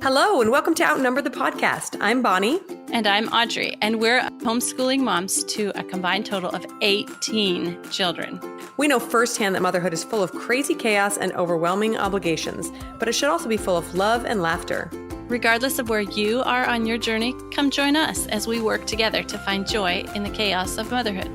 Hello, and welcome to Outnumbered the podcast. I'm Bonnie. And I'm Audrey, and we're homeschooling moms to a combined total of 18 children. We know firsthand that motherhood is full of crazy chaos and overwhelming obligations, but it should also be full of love and laughter. Regardless of where you are on your journey, come join us as we work together to find joy in the chaos of motherhood.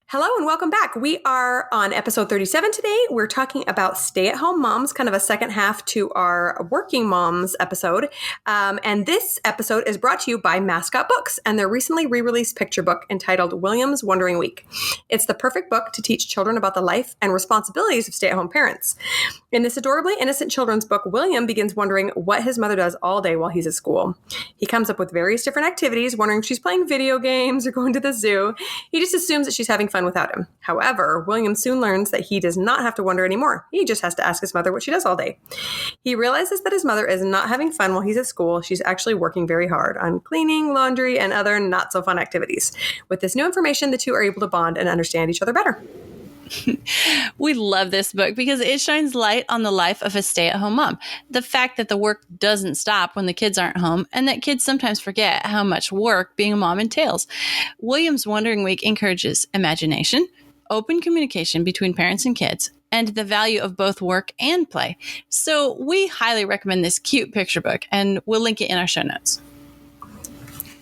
Hello and welcome back. We are on episode 37 today. We're talking about stay-at-home moms, kind of a second half to our working moms episode. And this episode is brought to you by Mascot Books and their recently re-released picture book entitled William's Wondering Week. It's the perfect book to teach children about the life and responsibilities of stay-at-home parents. In this adorably innocent children's book, William begins wondering what his mother does all day while he's at school. He comes up with various different activities, wondering if she's playing video games or going to the zoo. He just assumes that she's having fun without him. However, William soon learns that he does not have to wonder anymore. He just has to ask his mother what she does all day. He realizes that his mother is not having fun while he's at school. She's actually working very hard on cleaning, laundry, and other not so fun activities. With this new information, the two are able to bond and understand each other better. We love this book because it shines light on the life of a stay-at-home mom. The fact that the work doesn't stop when the kids aren't home and that kids sometimes forget how much work being a mom entails. William's Wondering Week encourages imagination, open communication between parents and kids, and the value of both work and play. So we highly recommend this cute picture book, and we'll link it in our show notes.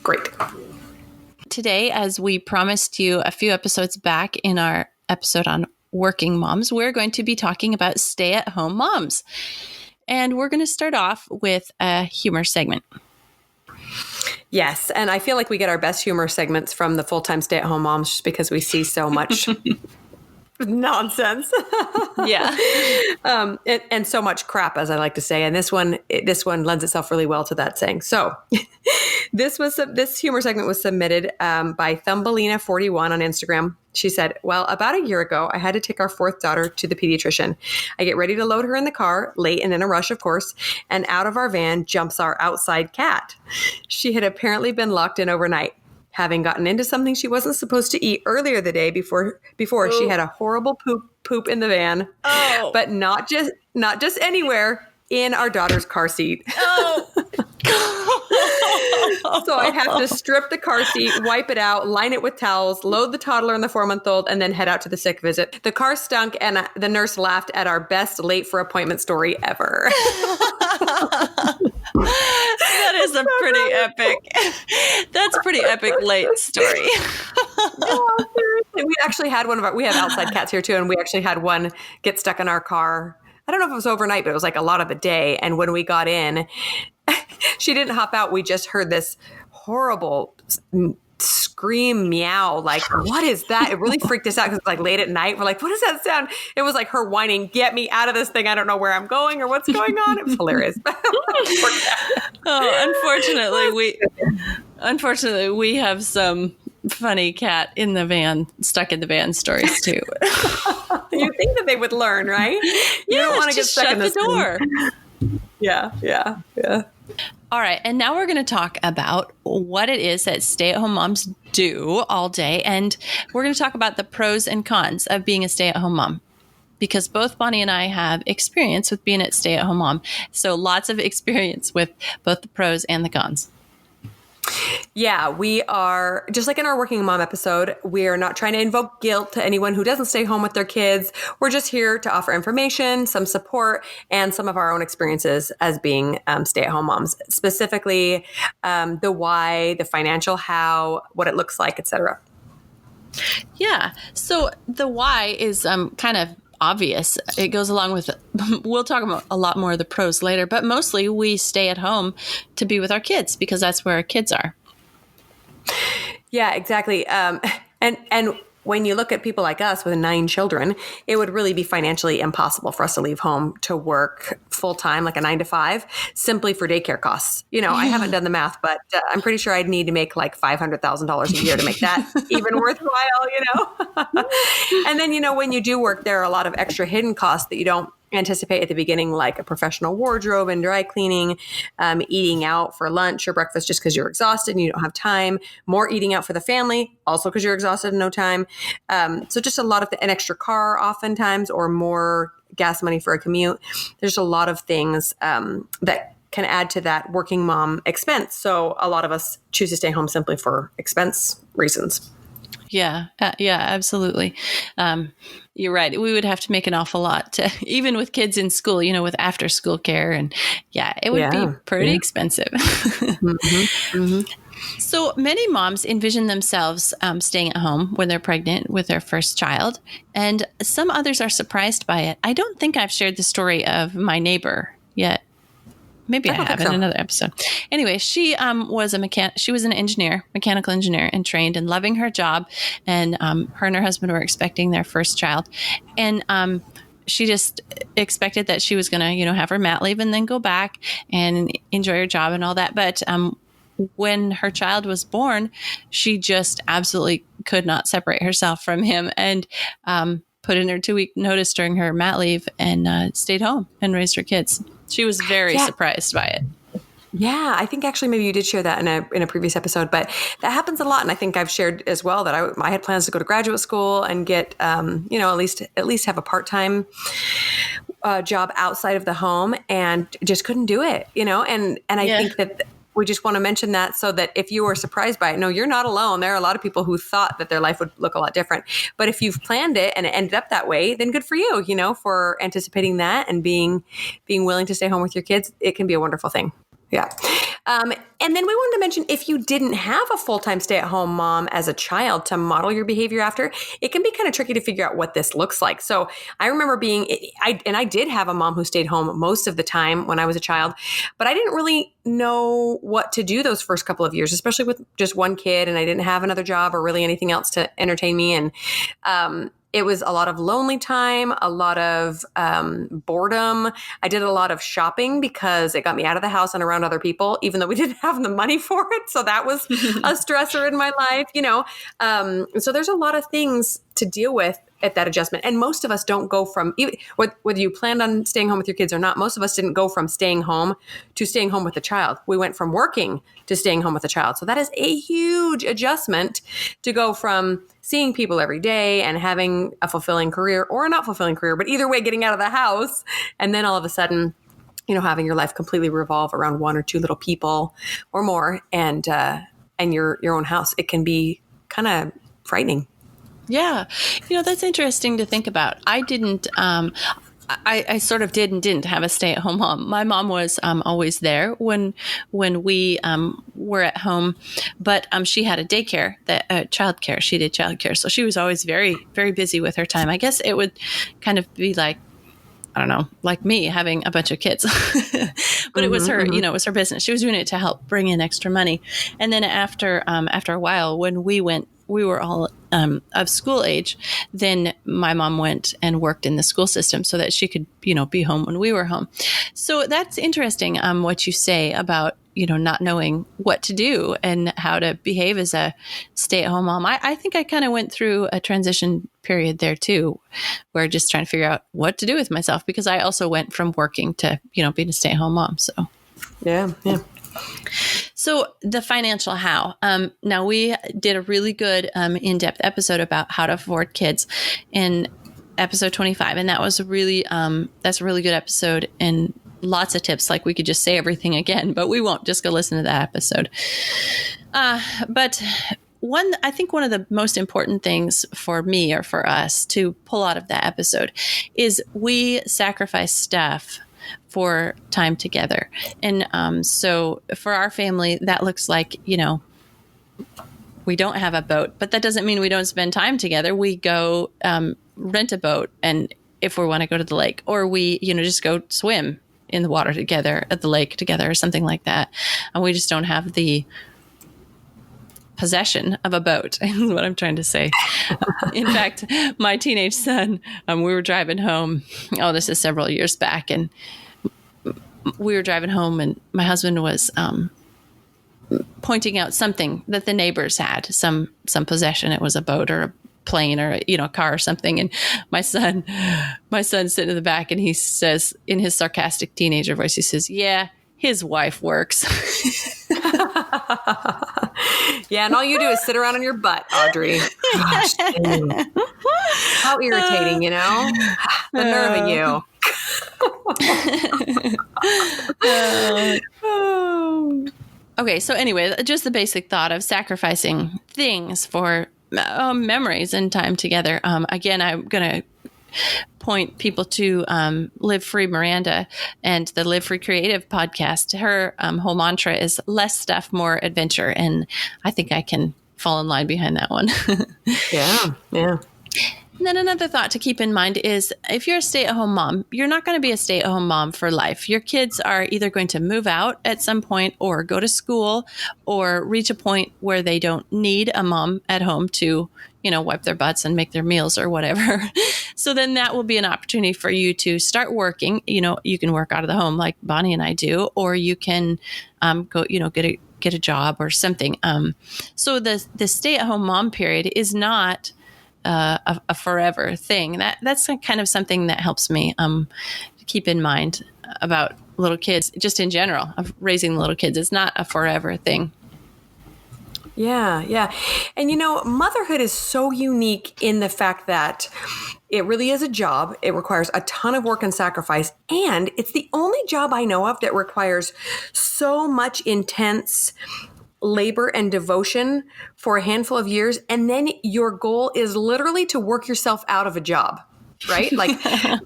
Great. Today, as we promised you a few episodes back in our episode on working moms, we're going to be talking about stay-at-home moms. And we're going to start off with a humor segment. Yes, and I feel like we get our best humor segments from the full-time stay-at-home moms just because we see so much nonsense. Yeah. And so much crap, as I like to say. And this one lends itself really well to that saying. So this humor segment was submitted by Thumbelina41 on Instagram. She said, well, about a year ago, I had to take our fourth daughter to the pediatrician. I get ready to load her in the car, late and in a rush, of course, and out of our van jumps our outside cat. She had apparently been locked in overnight, having gotten into something she wasn't supposed to eat earlier the day before she had a horrible poop in the van. Oh. But not just anywhere, in our daughter's car seat. Oh. So I have to strip the car seat, wipe it out, line it with towels, load the toddler and the 4-month-old, and then head out to the sick visit. The car stunk, and the nurse laughed at our best late for appointment story ever. That is a pretty epic. That's a pretty epic late story. No, seriously. We actually had we have outside cats here too, and we actually had one get stuck in our car. I don't know if it was overnight, but it was like a lot of the day. And when we got in, she didn't hop out. We just heard this horrible scream, meow. Like, what is that? It really freaked us out because it's like late at night. We're like, what does that sound? It was like her whining, get me out of this thing. I don't know where I'm going or what's going on. It was hilarious. Unfortunately, we have some funny cat in the van, stuck in the van stories too. You think that they would learn, right? You don't want to get stuck in the door. Yeah. All right. And now we're going to talk about what it is that stay-at-home moms do all day. And we're going to talk about the pros and cons of being a stay-at-home mom, because both Bonnie and I have experience with being a stay-at-home mom. So lots of experience with both the pros and the cons. Yeah, we are, just like in our working mom episode, we're not trying to invoke guilt to anyone who doesn't stay home with their kids. We're just here to offer information, some support, and some of our own experiences as being stay-at-home moms, specifically the why, the financial how, what it looks like, etc. Yeah. So the why is kind of obvious. It goes along with, we'll talk about a lot more of the pros later, but mostly we stay at home to be with our kids because that's where our kids are. Yeah, exactly. And when you look at people like us with 9 children, it would really be financially impossible for us to leave home to work full time, like a 9 to 5, simply for daycare costs. You know, I haven't done the math, but I'm pretty sure I'd need to make like $500,000 a year to make that even worthwhile, you know? And then, you know, when you do work, there are a lot of extra hidden costs that you don't anticipate at the beginning, like a professional wardrobe and dry cleaning, eating out for lunch or breakfast just because you're exhausted and you don't have time, more eating out for the family, also because you're exhausted and no time. So just a lot of an extra car oftentimes, or more gas money for a commute. There's a lot of things that can add to that working mom expense. So a lot of us choose to stay home simply for expense reasons. Yeah. Yeah, absolutely. You're right. We would have to make an awful lot to, even with kids in school, with after school care. And yeah, it would be pretty expensive. Mm-hmm. Mm-hmm. So many moms envision themselves staying at home when they're pregnant with their first child. And some others are surprised by it. I don't think I've shared the story of my neighbor yet. Maybe I have in another episode. Anyway, she was she was an engineer, mechanical engineer, and trained and loving her job. And her and her husband were expecting their first child. And she just expected that she was going to, have her mat leave and then go back and enjoy her job and all that. But when her child was born, she just absolutely could not separate herself from him, and put in her 2-week notice during her mat leave and stayed home and raised her kids. She was very surprised by it. Yeah, I think actually maybe you did share that in a previous episode, but that happens a lot. And I think I've shared as well that I had plans to go to graduate school and get, at least have a part-time job outside of the home, and just couldn't do it, and I think that we just want to mention that so that if you were surprised by it, no, you're not alone. There are a lot of people who thought that their life would look a lot different. But if you've planned it and it ended up that way, then good for you, for anticipating that and being willing to stay home with your kids. It can be a wonderful thing. Yeah. And then we wanted to mention, if you didn't have a full-time stay-at-home mom as a child to model your behavior after, it can be kind of tricky to figure out what this looks like. So I remember I did have a mom who stayed home most of the time when I was a child, but I didn't really know what to do those first couple of years, especially with just one kid, and I didn't have another job or really anything else to entertain me. And it was a lot of lonely time, a lot of boredom. I did a lot of shopping because it got me out of the house and around other people, even though we didn't have the money for it. So that was a stressor in my life, So there's a lot of things to deal with at that adjustment. And most of us don't go from, whether you planned on staying home with your kids or not, most of us didn't go from staying home to staying home with the child. We went from working to staying home with the child. So that is a huge adjustment to go from seeing people every day and having a fulfilling career or a not fulfilling career, but either way, getting out of the house. And then all of a sudden, having your life completely revolve around one or two little people or more and your own house. It can be kind of frightening. Yeah. That's interesting to think about. I didn't, I sort of did and didn't have a stay-at-home mom. My mom was always there when we were at home, but she had a daycare, childcare. She did childcare. So she was always very, very busy with her time. I guess it would kind of be like, I don't know, like me having a bunch of kids, but it was her, it was her business. She was doing it to help bring in extra money. And then after a while, when we were all of school age, then my mom went and worked in the school system so that she could, be home when we were home. So that's interesting, what you say about, not knowing what to do and how to behave as a stay-at-home mom. I think I kind of went through a transition period there too, where just trying to figure out what to do with myself, because I also went from working to, being a stay-at-home mom. So yeah. So the financial how. Now we did a really good in-depth episode about how to afford kids in episode 25, and that was that's a really good episode and lots of tips. Like we could just say everything again, but we won't. Just go listen to that episode. But I think one of the most important things for me or for us to pull out of that episode is we sacrifice stuff for time together. And so for our family, that looks like, we don't have a boat, but that doesn't mean we don't spend time together. We go rent a boat, and if we want to go to the lake, or we, just go swim in the water together at the lake together or something like that. And we just don't have the possession of a boat, is what I'm trying to say. In fact, my teenage son, we were driving home. Oh, this is several years back. And we were driving home, and my husband was pointing out something that the neighbors had, some possession. It was a boat or a plane or a car or something. And my son's sitting in the back, and he says in his sarcastic teenager voice, he says, "Yeah, his wife works." Yeah, and all you do is sit around on your butt, Audrey. Gosh, How irritating, you know? The nerve of you. Okay, so anyway, just the basic thought of sacrificing things for memories and time together. Again, I'm going to point people to Live Free Miranda and the Live Free Creative podcast. Her whole mantra is less stuff, more adventure. And I think I can fall in line behind that one. Yeah. And then another thought to keep in mind is if you're a stay-at-home mom, you're not going to be a stay-at-home mom for life. Your kids are either going to move out at some point or go to school or reach a point where they don't need a mom at home to, wipe their butts and make their meals or whatever. So then that will be an opportunity for you to start working. You can work out of the home like Bonnie and I do, or you can go, get a job or something. So the stay-at-home mom period is not a forever thing. That's kind of something that helps me keep in mind about little kids, just in general, of raising little kids. It's not a forever thing. Yeah. And motherhood is so unique in the fact that it really is a job. It requires a ton of work and sacrifice. And it's the only job I know of that requires so much intense labor and devotion for a handful of years. And then your goal is literally to work yourself out of a job, right? Like a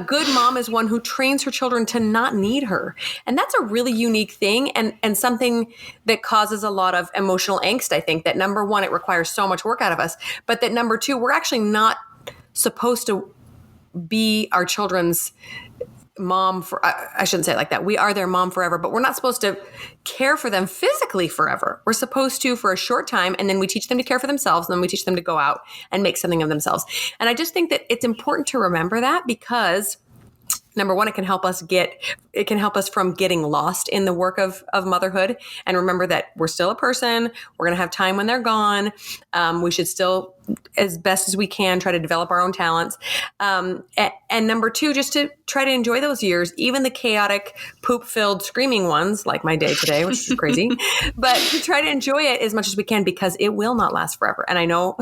good mom is one who trains her children to not need her. And that's a really unique thing and something that causes a lot of emotional angst. I think that number one, it requires so much work out of us, but that number two, we're actually not supposed to be our children's mom I shouldn't say it like that. We are their mom forever, but we're not supposed to care for them physically forever. We're supposed to for a short time, and then we teach them to care for themselves, and then we teach them to go out and make something of themselves. And I just think that it's important to remember that because number one, it can help us from getting lost in the work of motherhood. And remember that we're still a person. We're going to have time when they're gone. We should still, as best as we can, try to develop our own talents. And number two, just to try to enjoy those years, even the chaotic, poop-filled, screaming ones, like my day today, which is crazy, but to try to enjoy it as much as we can because it will not last forever. And I know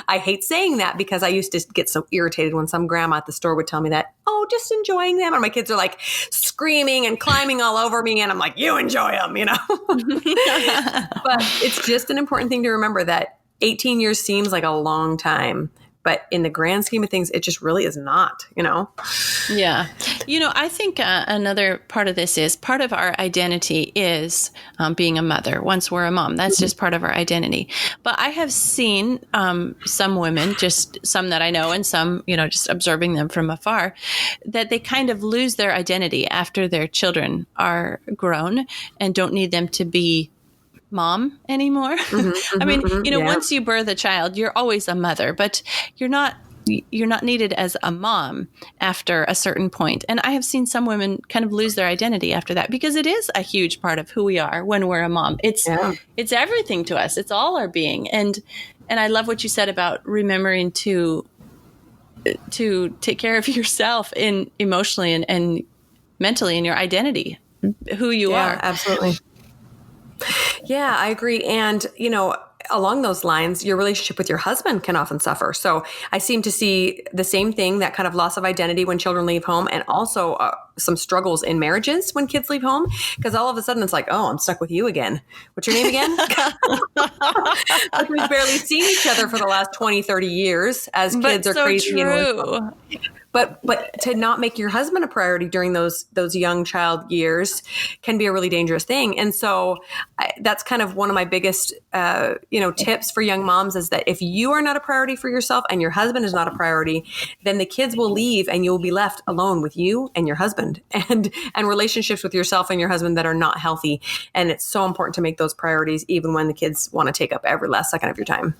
I hate saying that because I used to get so irritated when some grandma at the store would tell me that, oh, just enjoying them. And my kids are like screaming and climbing all over me. And I'm like, you enjoy them, But it's just an important thing to remember that 18 years seems like a long time, but in the grand scheme of things, it just really is not, Yeah. I think another part of this is part of our identity is being a mother. Once we're a mom, that's just part of our identity. But I have seen some women, just some that I know and some, just observing them from afar, that they kind of lose their identity after their children are grown and don't need them to be mom anymore. I mean, once you birth a child, you're always a mother, but you're not needed as a mom after a certain point. And I have seen some women kind of lose their identity after that because it is a huge part of who we are when we're a mom. It's everything to us. It's all our being. And I love what you said about remembering to take care of yourself emotionally and mentally in your identity, who you are. Absolutely. Yeah, I agree. And, along those lines, your relationship with your husband can often suffer. So I seem to see the same thing, that kind of loss of identity when children leave home, and also some struggles in marriages when kids leave home, because all of a sudden it's like, oh, I'm stuck with you again. What's your name again? Like we've barely seen each other for the last 20, 30 years as kids are crazy. True. But to not make your husband a priority during those young child years can be a really dangerous thing. And so that's kind of one of my biggest, tips for young moms is that if you are not a priority for yourself and your husband is not a priority, then the kids will leave and you'll be left alone with you and your husband and relationships with yourself and your husband that are not healthy. And it's so important to make those priorities even when the kids want to take up every last second of your time.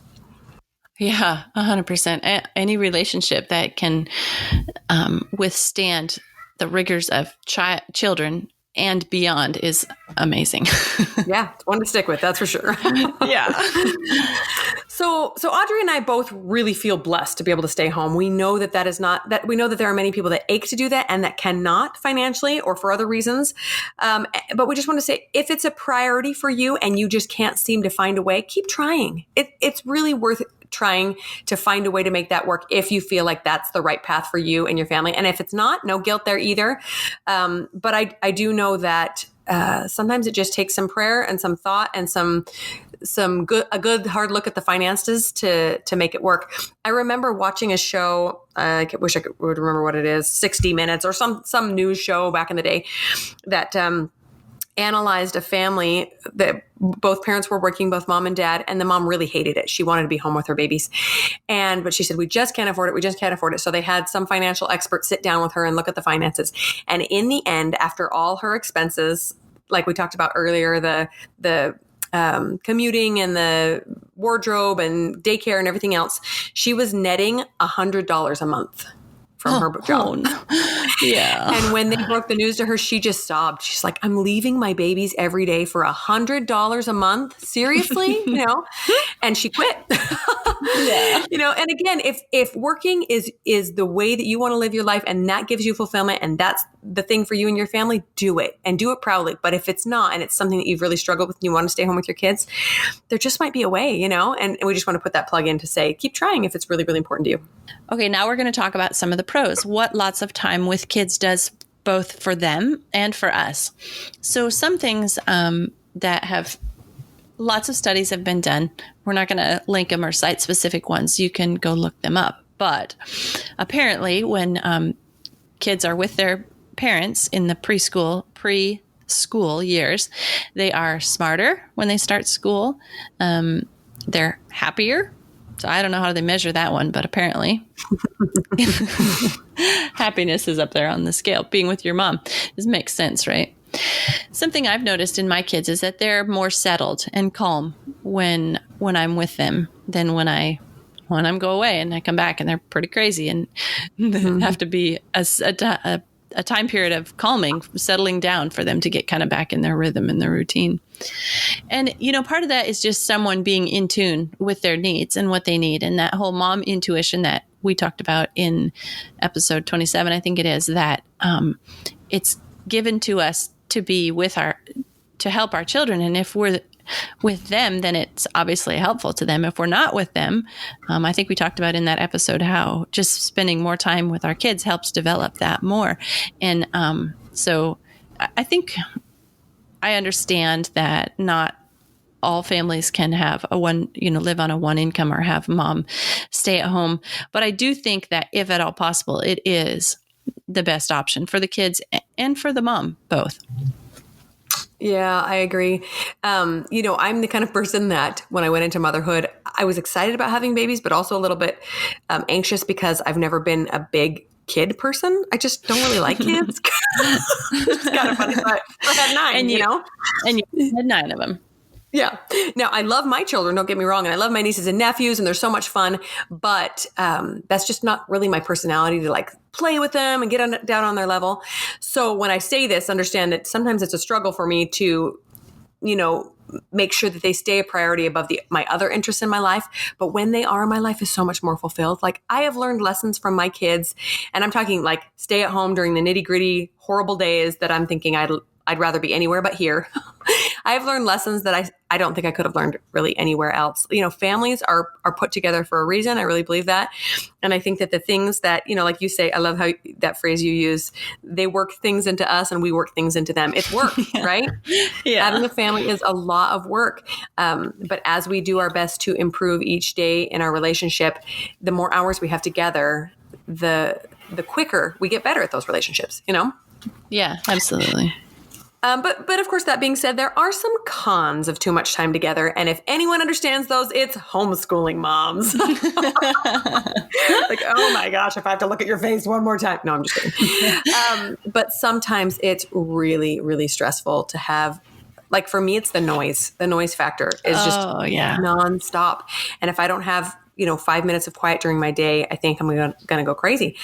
Yeah, 100%. Any relationship that can withstand the rigors of children and beyond is amazing. Yeah, it's one to stick with, that's for sure. Yeah. So Audrey and I both really feel blessed to be able to stay home. We know that is not that. We know that there are many people that ache to do that and that cannot financially or for other reasons. But we just want to say, if it's a priority for you and you just can't seem to find a way, keep trying. It's really worth trying to find a way to make that work if you feel like that's the right path for you and your family. And if it's not, no guilt there either. But I do know that sometimes it just takes some prayer and some thought and a good hard look at the finances to make it work. I remember watching a show. I wish I would remember what it is, 60 Minutes or some news show back in the day that analyzed a family that both parents were working, both mom and dad, and the mom really hated it. She wanted to be home with her babies. But she said, we just can't afford it. We just can't afford it. So they had some financial expert sit down with her and look at the finances. And in the end, after all her expenses, like we talked about earlier, the commuting and the wardrobe and daycare and everything else, she was netting $100 a month from her job. Yeah. And when they broke the news to her, she just sobbed. She's like, I'm leaving my babies every day for $100 a month. Seriously? And she quit. Yeah. And again, if working is the way that you want to live your life and that gives you fulfillment and that's the thing for you and your family, do it and do it proudly. But if it's not, and it's something that you've really struggled with and you want to stay home with your kids, there just might be a way, and we just want to put that plug in to say, keep trying if it's really, really important to you. Okay, now we're going to talk about some of the pros. What lots of time with kids does both for them and for us. So some things that have lots of studies have been done. We're not going to link them or cite specific ones. You can go look them up. But apparently when kids are with their parents in the preschool years, they are smarter when they start school. They're happier. So I don't know how they measure that one, but apparently happiness is up there on the scale. Being with your mom, this makes sense, right? Something I've noticed in my kids is that they're more settled and calm when I'm with them than when I'm go away and I come back and they're pretty crazy and have to be a time period of calming, settling down for them to get kind of back in their rhythm and their routine. And, part of that is just someone being in tune with their needs and what they need. And that whole mom intuition that we talked about in episode 27, I think it is, that it's given to us to be to help our children. And if we're with them, then it's obviously helpful to them. If we're not with them, I think we talked about in that episode how just spending more time with our kids helps develop that more. And so I think I understand that not all families can have live on a one income or have mom stay at home. But I do think that if at all possible, it is the best option for the kids and for the mom, both. Yeah, I agree. I'm the kind of person that when I went into motherhood, I was excited about having babies, but also a little bit anxious because I've never been a big kid person. I just don't really like kids. It's kind of funny, but I had 9, And you had 9 of them. Yeah. Now, I love my children, don't get me wrong, and I love my nieces and nephews, and they're so much fun, but that's just not really my personality to play with them and get down on their level. So when I say this, understand that sometimes it's a struggle for me to, make sure that they stay a priority above my other interests in my life. But when they are, my life is so much more fulfilled. I have learned lessons from my kids, and I'm talking stay at home during the nitty gritty, horrible days that I'm thinking I'd rather be anywhere but here. I've learned lessons that I don't think I could have learned really anywhere else. Families are put together for a reason. I really believe that. And I think that the things that, like you say, I love how that phrase you use, they work things into us and we work things into them. It's work, right? Yeah. Having a family is a lot of work. But as we do our best to improve each day in our relationship, the more hours we have together, the quicker we get better at those relationships, Yeah, absolutely. But of course, that being said, there are some cons of too much time together. And if anyone understands those, it's homeschooling moms. Oh my gosh, if I have to look at your face one more time. No, I'm just kidding. But sometimes it's really, really stressful to have, for me, it's the noise. The noise factor is just nonstop. And if I don't have 5 minutes of quiet during my day, I think I'm going to go crazy.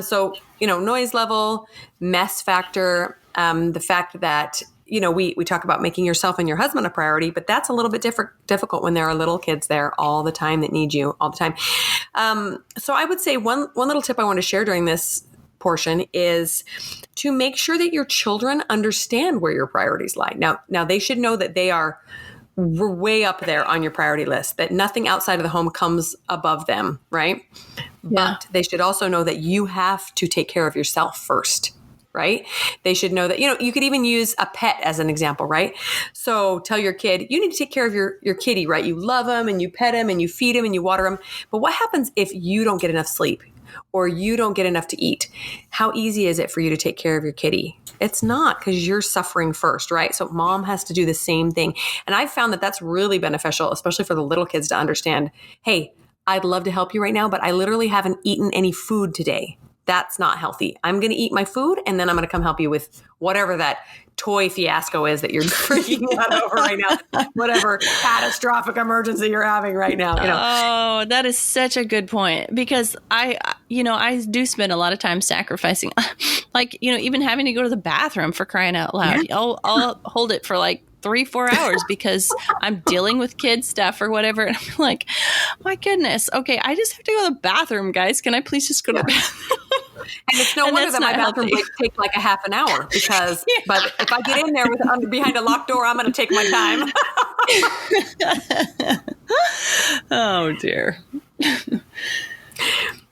So, noise level, mess factor, the fact that, we talk about making yourself and your husband a priority, but that's a little bit difficult when there are little kids there all the time that need you all the time. So I would say one little tip I want to share during this portion is to make sure that your children understand where your priorities lie. Now they should know that they are way up there on your priority list, that nothing outside of the home comes above them, right? Yeah. But they should also know that you have to take care of yourself first, right? They should know that, you could even use a pet as an example, right? So tell your kid, you need to take care of your kitty, right? You love him and you pet him and you feed him and you water him. But what happens if you don't get enough sleep or you don't get enough to eat? How easy is it for you to take care of your kitty? It's not, because you're suffering first, right? So mom has to do the same thing. And I've found that that's really beneficial, especially for the little kids, to understand, hey, I'd love to help you right now, but I literally haven't eaten any food today. That's not healthy. I'm going to eat my food and then I'm going to come help you with whatever that toy fiasco is that you're freaking out over right now. Whatever catastrophic emergency you're having right now. Oh, that is such a good point, because I do spend a lot of time sacrificing, like, even having to go to the bathroom, for crying out loud. Yeah. I'll hold it for like 3-4 hours because I'm dealing with kid stuff or whatever. And I'm like, my goodness. Okay. I just have to go to the bathroom, guys. Can I please just go to the bathroom? And it's no wonder that my bathroom breaks take like a half an hour, because but if I get in there behind a locked door, I'm going to take my time. Oh dear.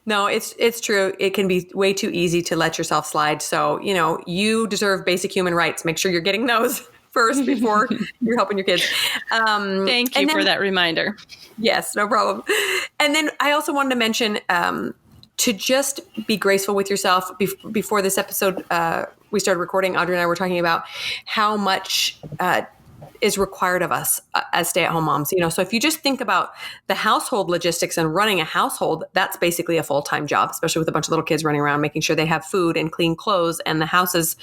No, it's true. It can be way too easy to let yourself slide. So, you deserve basic human rights. Make sure you're getting those first before you're helping your kids. Thank you for that reminder. Yes, no problem. And then I also wanted to mention to just be graceful with yourself. Before this episode, we started recording, Audrey and I were talking about how much is required of us as stay-at-home moms. So if you just think about the household logistics and running a household, that's basically a full-time job, especially with a bunch of little kids running around, making sure they have food and clean clothes, and the house is,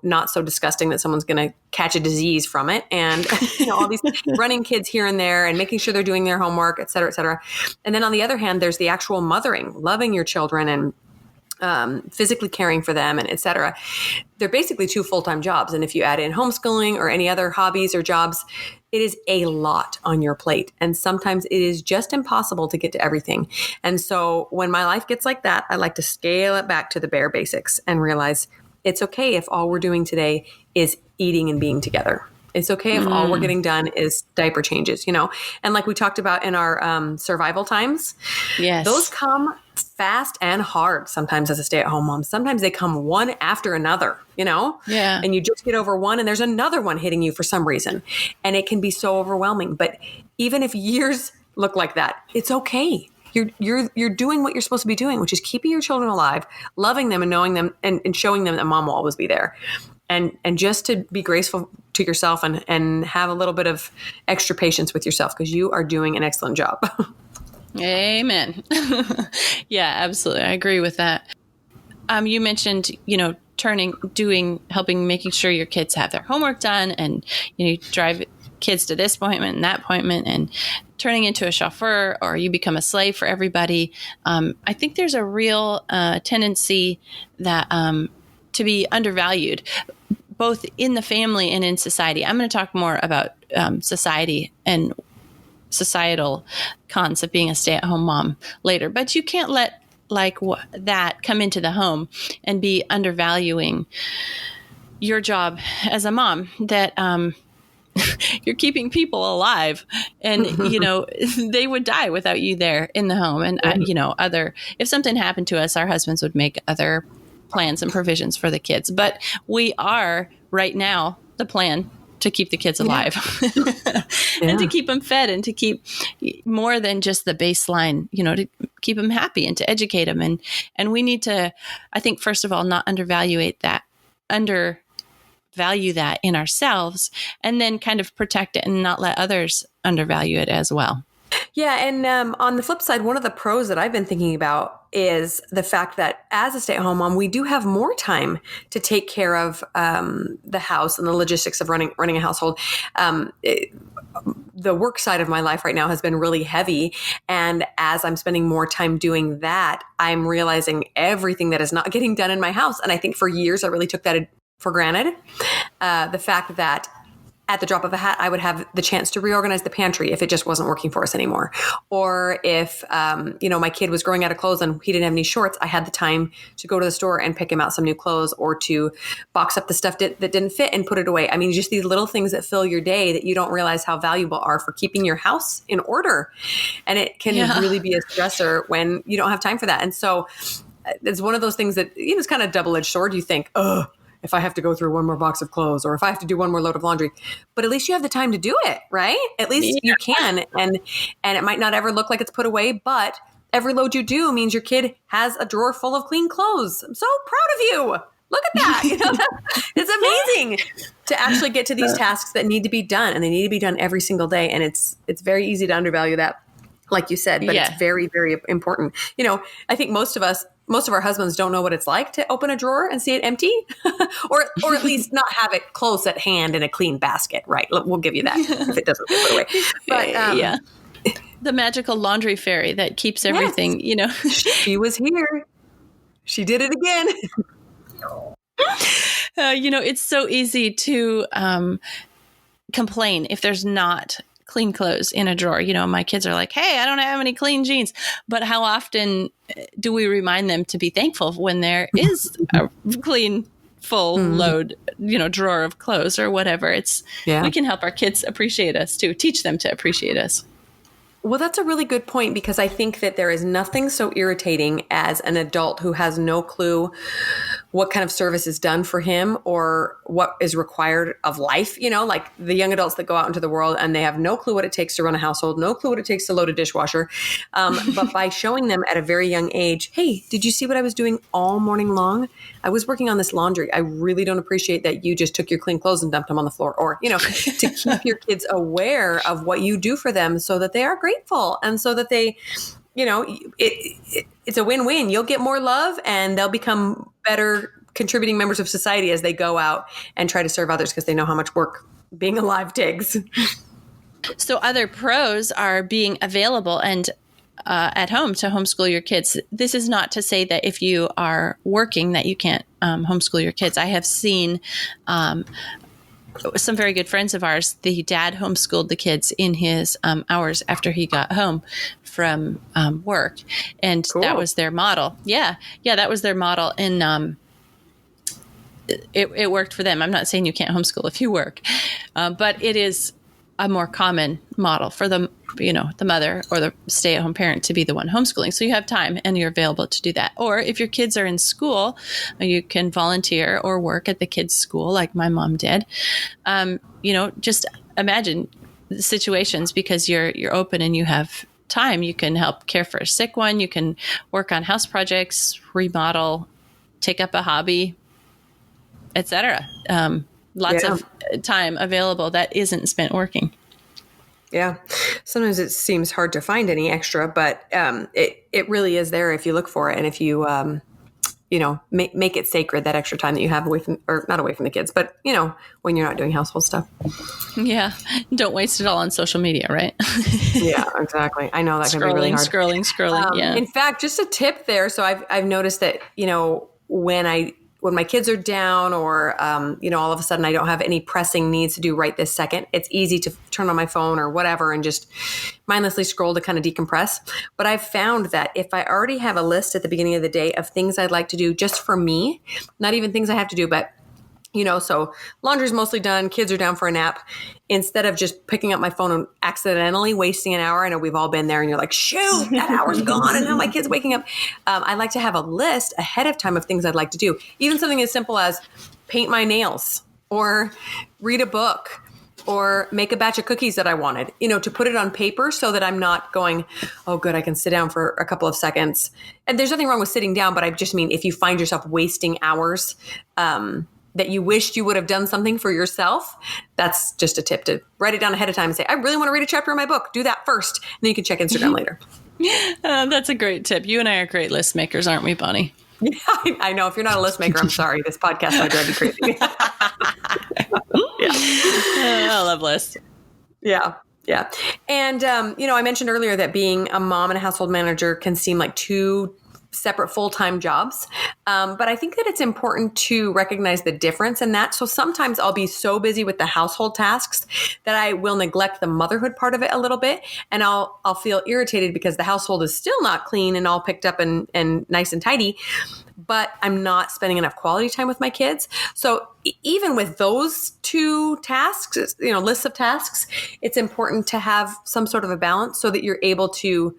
not so disgusting that someone's going to catch a disease from it. And, all these running kids here and there and making sure they're doing their homework, et cetera, et cetera. And then on the other hand, there's the actual mothering, loving your children and physically caring for them, and et cetera. They're basically 2 full-time jobs. And if you add in homeschooling or any other hobbies or jobs, it is a lot on your plate. And sometimes it is just impossible to get to everything. And so when my life gets like that, I like to scale it back to the bare basics and realize it's okay if all we're doing today is eating and being together. It's okay if all we're getting done is diaper changes, and like we talked about in our survival times, yes, those come fast and hard sometimes as a stay-at-home mom. Sometimes they come one after another, Yeah. and you just get over one and there's another one hitting you for some reason. And it can be so overwhelming. But even if years look like that, it's okay. You're doing what you're supposed to be doing, which is keeping your children alive, loving them and knowing them and showing them that mom will always be there. And just to be graceful to yourself and have a little bit of extra patience with yourself, because you are doing an excellent job. Amen. Yeah, absolutely. I agree with that. You mentioned, helping, making sure your kids have their homework done, and, you drive kids to this appointment and that appointment, and turning into a chauffeur, or you become a slave for everybody. I think there's a real tendency that to be undervalued, both in the family and in society. I'm going to talk more about society and societal cons of being a stay-at-home mom later, but you can't let that come into the home and be undervaluing your job as a mom, that you're keeping people alive, and they would die without you there in the home. And if something happened to us, our husbands would make other plans and provisions for the kids, but we are right now the plan to keep the kids alive. And to keep them fed, and to keep more than just the baseline, to keep them happy and to educate them. And we need to, I think, first of all, not undervalue that in ourselves, and then kind of protect it and not let others undervalue it as well. Yeah. And on the flip side, one of the pros that I've been thinking about is the fact that as a stay-at-home mom, we do have more time to take care of the house and the logistics of running a household. The work side of my life right now has been really heavy. And as I'm spending more time doing that, I'm realizing everything that is not getting done in my house. And I think for years, I really took that for granted. The fact that at the drop of a hat, I would have the chance to reorganize the pantry if it just wasn't working for us anymore. Or if, my kid was growing out of clothes and he didn't have any shorts, I had the time to go to the store and pick him out some new clothes, or to box up the stuff that didn't fit and put it away. I mean, just these little things that fill your day that you don't realize how valuable are for keeping your house in order. And it can really be a stressor when you don't have time for that. And so it's one of those things that, it's kind of a double-edged sword. You think, if I have to go through one more box of clothes, or if I have to do one more load of laundry, but at least you have the time to do it, right? At least you can. And it might not ever look like it's put away, but every load you do means your kid has a drawer full of clean clothes. I'm so proud of you. Look at that. It's amazing to actually get to these tasks that need to be done, and they need to be done every single day. And it's very easy to undervalue that, like you said, but it's very, very important. I think most of our husbands don't know what it's like to open a drawer and see it empty, or at least not have it close at hand in a clean basket. Right. We'll give you that if it doesn't get put away. But, the magical laundry fairy that keeps everything, She was here. She did it again. It's so easy to complain if there's not clean clothes in a drawer. My kids are like, hey, I don't have any clean jeans. But how often do we remind them to be thankful when there is a clean, full load, drawer of clothes or whatever? We can help our kids appreciate us too, teach them to appreciate us. Well, that's a really good point, because I think that there is nothing so irritating as an adult who has no clue what kind of service is done for him or what is required of life. Like the young adults that go out into the world and they have no clue what it takes to run a household, no clue what it takes to load a dishwasher. But by showing them at a very young age, hey, did you see what I was doing all morning long? I was working on this laundry. I really don't appreciate that you just took your clean clothes and dumped them on the floor. Or, to keep your kids aware of what you do for them so that they are grateful, and so that they, it's a win-win. You'll get more love and they'll become better contributing members of society as they go out and try to serve others, because they know how much work being alive takes. So other pros are being available and at home to homeschool your kids. This is not to say that if you are working that you can't homeschool your kids. I have seen some very good friends of ours, the dad homeschooled the kids in his hours after he got home from work. And that was their model. Yeah, that was their model. And it worked for them. I'm not saying you can't homeschool if you work, but it is a more common model for the mother or the stay-at-home parent to be the one homeschooling. So you have time and you're available to do that. Or if your kids are in school, you can volunteer or work at the kids' school like my mom did. Just imagine the situations, because you're open and you have time. You can help care for a sick one. You can work on house projects, remodel, take up a hobby, etc. Lots of time available that isn't spent working. Yeah. Sometimes it seems hard to find any extra, but it really is there if you look for it. And if you, make it sacred, that extra time that you have not away from the kids, but, when you're not doing household stuff. Yeah. Don't waste it all on social media, right? Yeah, exactly. I know that can be really hard. Scrolling. Yeah. In fact, just a tip there. So I've noticed that, when my kids are down, or, all of a sudden I don't have any pressing needs to do right this second, it's easy to turn on my phone or whatever and just mindlessly scroll to kind of decompress. But I've found that if I already have a list at the beginning of the day of things I'd like to do just for me, not even things I have to do, but so laundry's mostly done, kids are down for a nap. Instead of just picking up my phone and accidentally wasting an hour, I know we've all been there, and you're like, shoot, that hour's gone, and now my kid's waking up. I like to have a list ahead of time of things I'd like to do. Even something as simple as paint my nails, or read a book, or make a batch of cookies that I wanted, to put it on paper so that I'm not going, oh, good, I can sit down for a couple of seconds. And there's nothing wrong with sitting down, but I just mean if you find yourself wasting hours, that you wished you would have done something for yourself, that's just a tip to write it down ahead of time and say, I really want to read a chapter of my book. Do that first. And then you can check Instagram later. That's a great tip. You and I are great list makers, aren't we, Bonnie? Yeah, I know. If you're not a list maker, I'm sorry. This podcast might drive you crazy. I love lists. Yeah. And, I mentioned earlier that being a mom and a household manager can seem like two separate full-time jobs. But I think that it's important to recognize the difference in that. So sometimes I'll be so busy with the household tasks that I will neglect the motherhood part of it a little bit. And I'll feel irritated because the household is still not clean and all picked up and nice and tidy, but I'm not spending enough quality time with my kids. So even with those two tasks, lists of tasks, it's important to have some sort of a balance so that you're able to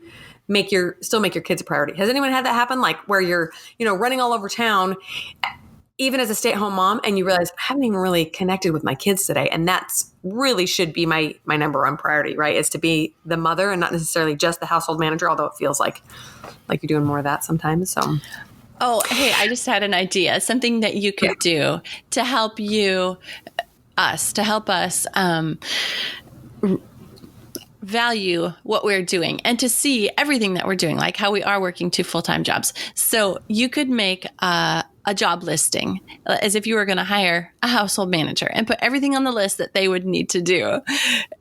still make your kids a priority. Has anyone had that happen? Like where you're, running all over town, even as a stay-at-home mom, and you realize I haven't even really connected with my kids today. And that's really should be my number one priority, right? Is to be the mother and not necessarily just the household manager, although it feels like you're doing more of that sometimes. So. Oh, hey, I just had an idea, something that you could do to help us value what we're doing and to see everything that we're doing, like how we are working 2 full-time jobs. So you could make a job listing as if you were going to hire a household manager and put everything on the list that they would need to do.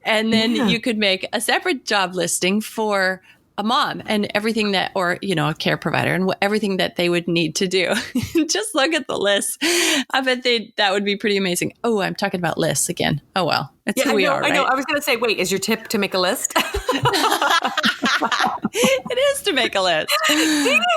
And then you could make a separate job listing for a mom and everything that, or, a care provider and everything that they would need to do. Just look at the list. I bet that would be pretty amazing. Oh, I'm talking about lists again. Oh, well, it's who we are, right? I know. I was going to say, wait, is your tip to make a list? It is to make a list.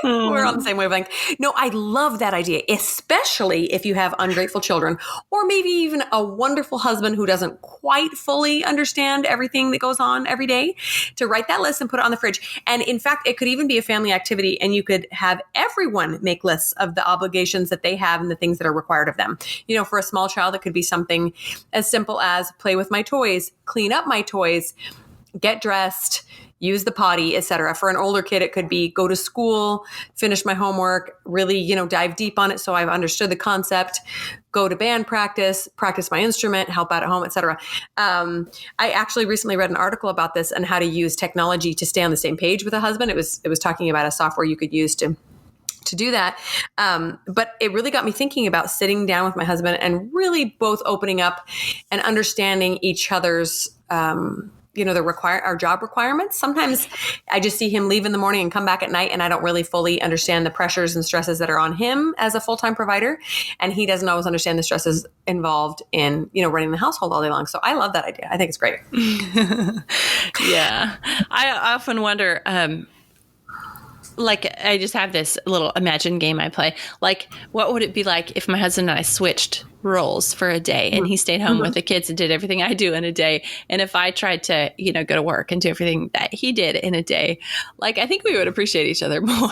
We're on the same wavelength. No, I love that idea, especially if you have ungrateful children or maybe even a wonderful husband who doesn't quite fully understand everything that goes on every day, to write that list and put it on the fridge. And in fact, it could even be a family activity, and you could have everyone make lists of the obligations that they have and the things that are required of them. For a small child, it could be something as simple as play with my toys, clean up my toys, get dressed, use the potty, etc. For an older kid, it could be go to school, finish my homework, really, dive deep on it so I've understood the concept, go to band practice my instrument, help out at home, etc. I actually recently read an article about this and how to use technology to stay on the same page with a husband. It was talking about a software you could use to do that. But it really got me thinking about sitting down with my husband and really both opening up and understanding each other's our job requirements. Sometimes I just see him leave in the morning and come back at night, and I don't really fully understand the pressures and stresses that are on him as a full-time provider. And he doesn't always understand the stresses involved in, running the household all day long. So I love that idea. I think it's great. Yeah. I often wonder, I just have this little imagine game I play. Like, what would it be like if my husband and I switched roles for a day and he stayed home with the kids and did everything I do in a day? And if I tried to, go to work and do everything that he did in a day, I think we would appreciate each other more.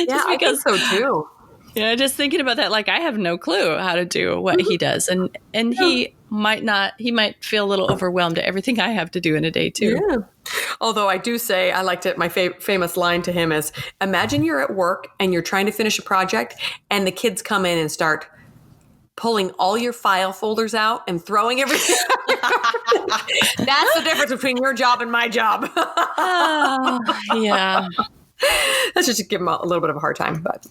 Yeah, I think so too. Just thinking about that, I have no clue how to do what he does. And he might feel a little overwhelmed at everything I have to do in a day too. Yeah. Although I do say, I liked it. My famous line to him is, imagine you're at work and you're trying to finish a project and the kids come in and start pulling all your file folders out and throwing everything. That's the difference between your job and my job. Yeah. Let's just give him a little bit of a hard time, but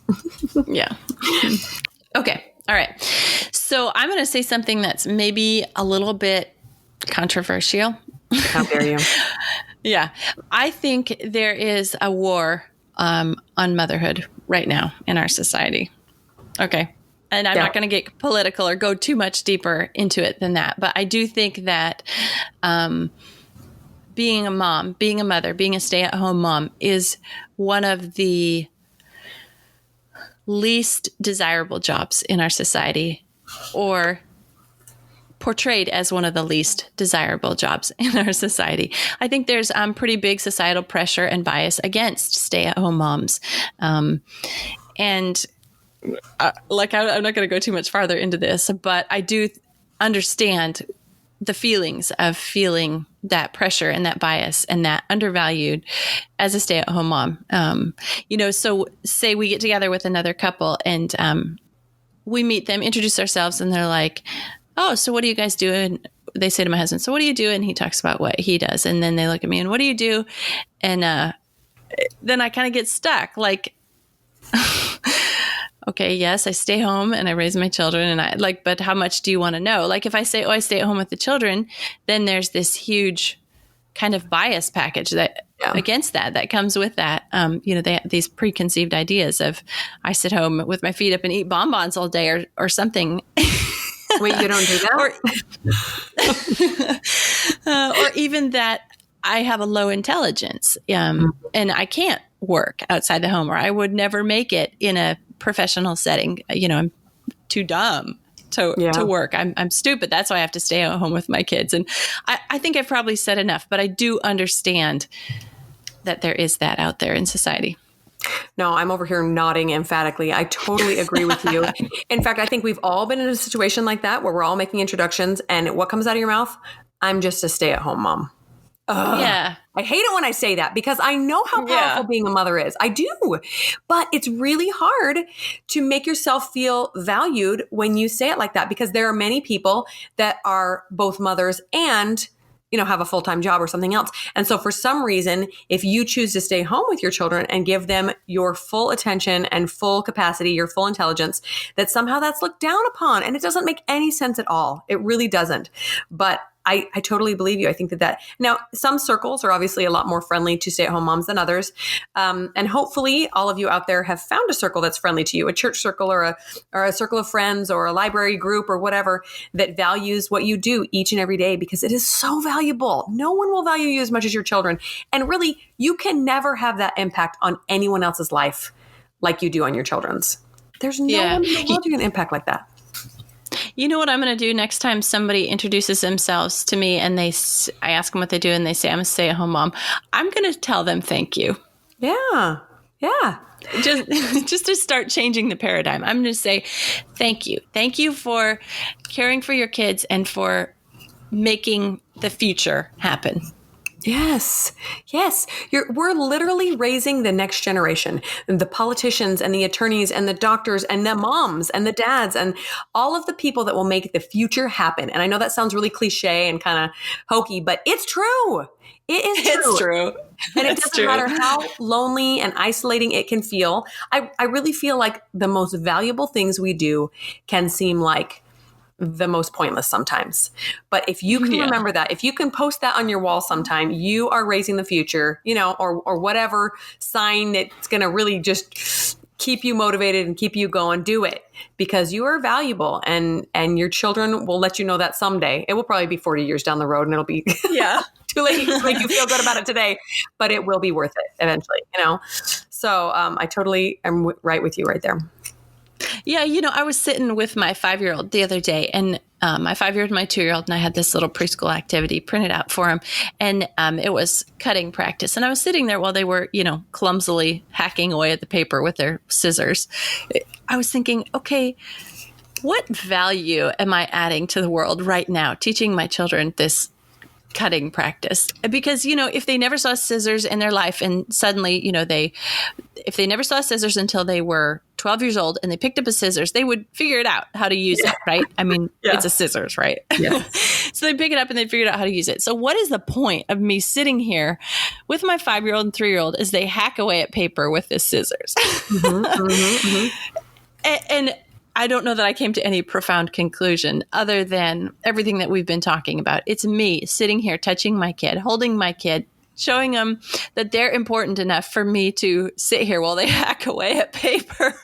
yeah. Okay. All right. So I'm going to say something that's maybe a little bit controversial. How dare you? Yeah. I think there is a war on motherhood right now in our society. Okay. And I'm not going to get political or go too much deeper into it than that. But I do think that being a mom, being a mother, being a stay-at-home mom is one of the least desirable jobs in our society, or portrayed as one of the least desirable jobs in our society. I think there's pretty big societal pressure and bias against stay-at-home moms. I'm not going to go too much farther into this, but I do understand the feelings of feeling that pressure and that bias and that undervalued as a stay-at-home mom. So say we get together with another couple and we meet them, introduce ourselves, and they're like, oh, so what do you guys do? And they say to my husband, so what do you do? And he talks about what he does. And then they look at me and what do you do? And then I kind of get stuck. Okay, yes, I stay home and I raise my children and but how much do you want to know? If I say, oh, I stay at home with the children, then there's this huge kind of bias package that against that. That comes with that. They have these preconceived ideas of, I sit home with my feet up and eat bonbons all day or something. Wait, you don't do that? Or even that I have a low intelligence and I can't work outside the home, or I would never make it in a professional setting. I'm too dumb to work. I'm stupid. That's why I have to stay at home with my kids. And I think I've probably said enough, but I do understand that there is that out there in society. No, I'm over here nodding emphatically. I totally agree with you. In fact, I think we've all been in a situation like that where we're all making introductions and what comes out of your mouth? I'm just a stay-at-home mom. Ugh. Yeah. I hate it when I say that because I know how powerful being a mother is. I do. But it's really hard to make yourself feel valued when you say it like that, because there are many people that are both mothers and have a full-time job or something else. And so for some reason, if you choose to stay home with your children and give them your full attention and full capacity, your full intelligence, that somehow that's looked down upon. And it doesn't make any sense at all. It really doesn't. But I totally believe you. I think that now some circles are obviously a lot more friendly to stay-at-home moms than others. And hopefully all of you out there have found a circle that's friendly to you, a church circle or a circle of friends or a library group or whatever that values what you do each and every day, because it is so valuable. No one will value you as much as your children. And really, you can never have that impact on anyone else's life like you do on your children's. There's no one in the world you can impact like that. You know what I'm going to do next time somebody introduces themselves to me and I ask them what they do and they say, I'm a stay-at-home mom. I'm going to tell them thank you. Yeah. Yeah. Just to start changing the paradigm. I'm going to say thank you. Thank you for caring for your kids and for making the future happen. Yes. Yes. We're literally raising the next generation, the politicians and the attorneys and the doctors and the moms and the dads and all of the people that will make the future happen. And I know that sounds really cliche and kind of hokey, but it's true. It is true. It's true. And it doesn't matter how lonely and isolating it can feel. I really feel like the most valuable things we do can seem like the most pointless sometimes. But if you can remember that, if you can post that on your wall sometime, you are raising the future, or whatever sign that's going to really just keep you motivated and keep you going, do it, because you are valuable and your children will let you know that someday. It will probably be 40 years down the road and it'll be too late to make you feel good about it today, but it will be worth it eventually, So I totally am right with you right there. Yeah, I was sitting with my 5-year-old the other day, and my 5-year-old and my 2-year-old, and I had this little preschool activity printed out for him, and it was cutting practice. And I was sitting there while they were, clumsily hacking away at the paper with their scissors. I was thinking, okay, what value am I adding to the world right now, teaching my children this cutting practice? Because, if they never saw scissors in their life and suddenly, if they never saw scissors until they were 12 years old and they picked up a scissors, they would figure it out how to use it, right? I mean, it's a scissors, right? Yeah. So they pick it up and they figured out how to use it. So what is the point of me sitting here with my 5-year-old and 3-year-old as they hack away at paper with this scissors? And I don't know that I came to any profound conclusion other than everything that we've been talking about. It's me sitting here, touching my kid, holding my kid, showing them that they're important enough for me to sit here while they hack away at paper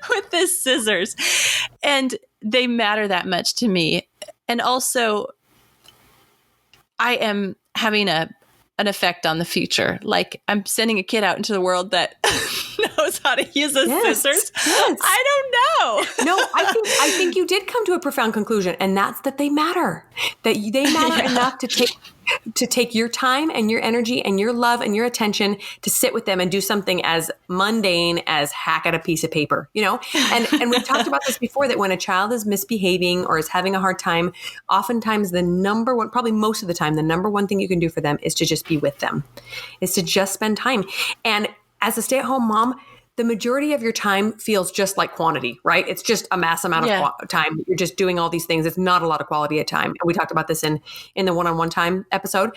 with this scissors. And they matter that much to me. And also, I am having an effect on the future. Like, I'm sending a kid out into the world that knows how to use those scissors. Yes. I don't know. No, I think you did come to a profound conclusion, and that's that they matter. That they matter enough to take your time and your energy and your love and your attention to sit with them and do something as mundane as hack at a piece of paper, And we've talked about this before, that when a child is misbehaving or is having a hard time, oftentimes probably most of the time, the number one thing you can do for them is to just be with them, is to just spend time. And as a stay-at-home mom, the majority of your time feels just like quantity, right? It's just a mass amount of time. You're just doing all these things. It's not a lot of quality of time. And we talked about this in the one-on-one time episode.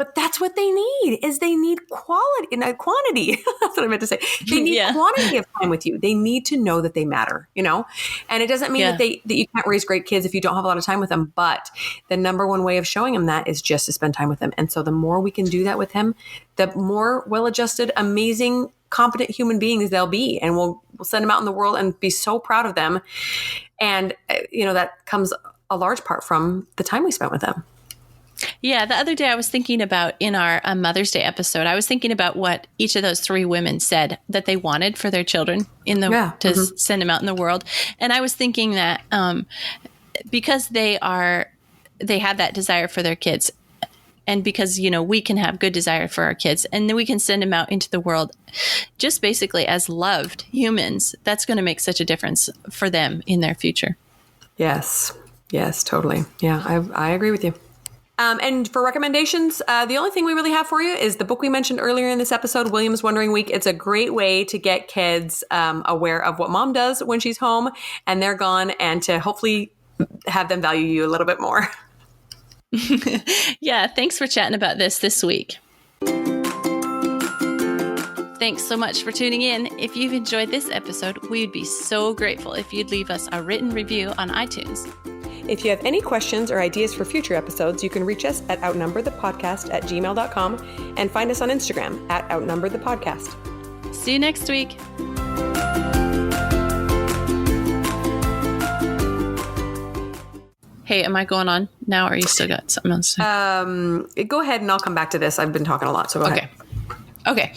But that's what they need, is they need quality, not quantity. That's what I meant to say. They need Yeah. quantity of time with you. They need to know that they matter, you know? And it doesn't mean that you can't raise great kids if you don't have a lot of time with them. But the number one way of showing them that is just to spend time with them. And so the more we can do that with him, the more well-adjusted, amazing, competent human beings they'll be. And we'll send them out in the world and be so proud of them. And, that comes a large part from the time we spent with them. Yeah, the other day I was thinking about, in our Mother's Day episode, I was thinking about what each of those 3 women said that they wanted for their children to send them out in the world. And I was thinking that because they have that desire for their kids, and because, we can have good desire for our kids, and then we can send them out into the world just basically as loved humans, that's going to make such a difference for them in their future. Yes, totally. Yeah, I agree with you. And for recommendations, the only thing we really have for you is the book we mentioned earlier in this episode, William's Wondering Week. It's a great way to get kids aware of what mom does when she's home and they're gone, and to hopefully have them value you a little bit more. Yeah, thanks for chatting about this week. Thanks so much for tuning in. If you've enjoyed this episode, we'd be so grateful if you'd leave us a written review on iTunes. If you have any questions or ideas for future episodes, you can reach us at outnumberedthepodcast@gmail.com and find us on Instagram at outnumberedthepodcast. See you next week. Hey, am I going on now, or you still got something else to say? Go ahead and I'll come back to this. I've been talking a lot, so go ahead. Okay.